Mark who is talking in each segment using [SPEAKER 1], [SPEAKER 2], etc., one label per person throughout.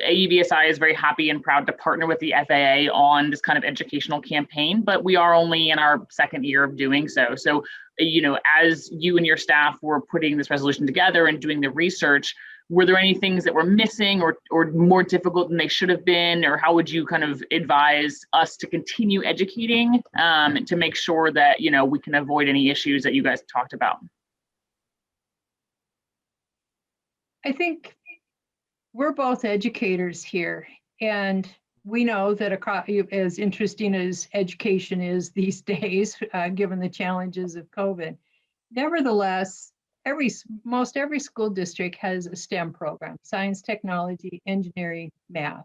[SPEAKER 1] AUVSI is very happy and proud to partner with the FAA on this kind of educational campaign, but we are only in our second year of doing so. So, as you and your staff were putting this resolution together and doing the research, were there any things that were missing or more difficult than they should have been? Or how would you kind of advise us to continue educating to make sure that, we can avoid any issues that you guys talked about?
[SPEAKER 2] I think we're both educators here, and we know that as interesting as education is these days, given the challenges of COVID, nevertheless, most every school district has a STEM program: science, technology, engineering, math.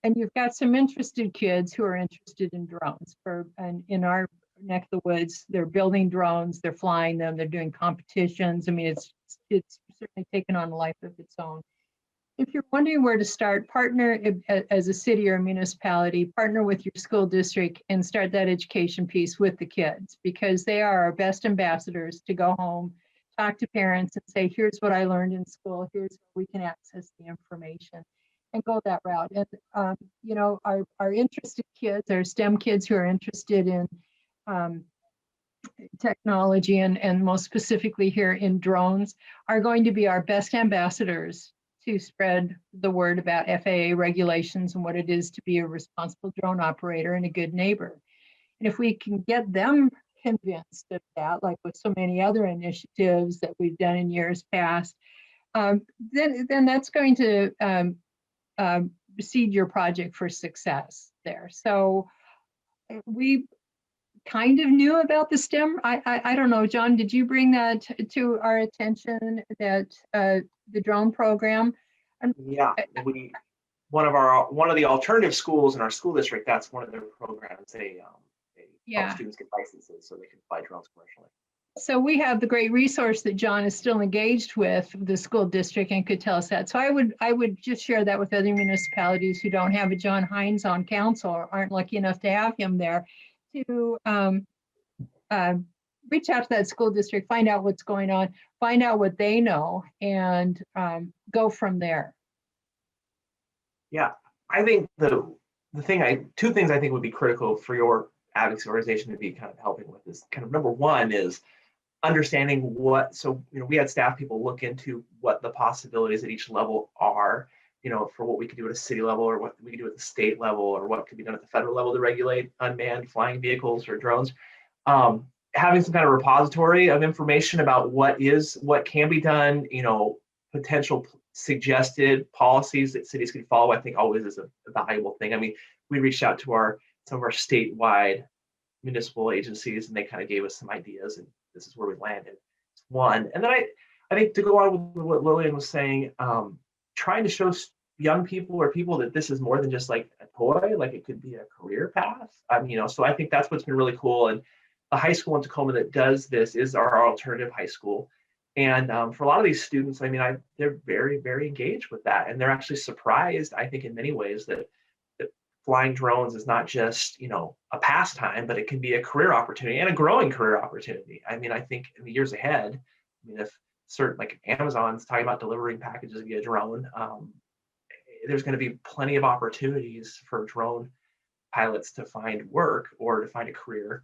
[SPEAKER 2] And you've got some interested kids who are interested in drones. And in our neck of the woods, they're building drones, they're flying them, they're doing competitions. I mean, it's certainly taken on a life of its own. If you're wondering where to start, partner as a city or a municipality, partner with your school district and start that education piece with the kids, because they are our best ambassadors to go home, talk to parents and say, here's what I learned in school, here's where we can access the information, and go that route. And our interested kids, our STEM kids who are interested in technology and most specifically here in drones, are going to be our best ambassadors to spread the word about FAA regulations and what it is to be a responsible drone operator and a good neighbor. And if we can get them convinced of that, like with so many other initiatives that we've done in years past, then that's going to seed your project for success there. So we kind of knew about the STEM. I don't know, John, did you bring that to our attention, that the drone program?
[SPEAKER 3] Yeah, one of the alternative schools in our school district, that's one of their programs. They help students get licenses so they can fly drones commercially.
[SPEAKER 2] So we have the great resource that John is still engaged with the school district and could tell us that. So I would just share that with other municipalities who don't have a John Hines on council or aren't lucky enough to have him there, to reach out to that school district, find out what's going on, find out what they know, and go from there.
[SPEAKER 3] Yeah, I think two things I think would be critical for your advocacy organization to be kind of helping with this. Kind of number one is understanding we had staff people look into what the possibilities at each level are, for what we could do at a city level, or what we could do at the state level, or what could be done at the federal level to regulate unmanned flying vehicles or drones. Having some kind of repository of information about what can be done, potential suggested policies that cities can follow, I think always is a valuable thing. I mean, we reached out to some of our statewide municipal agencies, and they kind of gave us some ideas, and this is where we landed. It's one. And then I think to go on with what Lillian was saying, trying to show young people or people that this is more than just like a toy, like it could be a career path. So I think that's what's been really cool. And the high school in Tacoma that does this is our alternative high school. And for a lot of these students, they're very, very engaged with that. And they're actually surprised, I think, in many ways that flying drones is not just, a pastime, but it can be a career opportunity and a growing career opportunity. I think in the years ahead, if certain, like Amazon's talking about delivering packages via drone, there's going to be plenty of opportunities for drone pilots to find work or to find a career.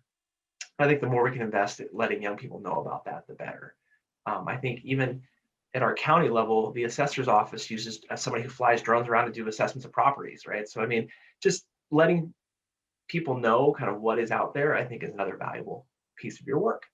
[SPEAKER 3] I think the more we can invest in letting young people know about that, the better. I think even at our county level, the assessor's office uses somebody who flies drones around to do assessments of properties, right? So, just letting people know kind of what is out there, I think, is another valuable piece of your work.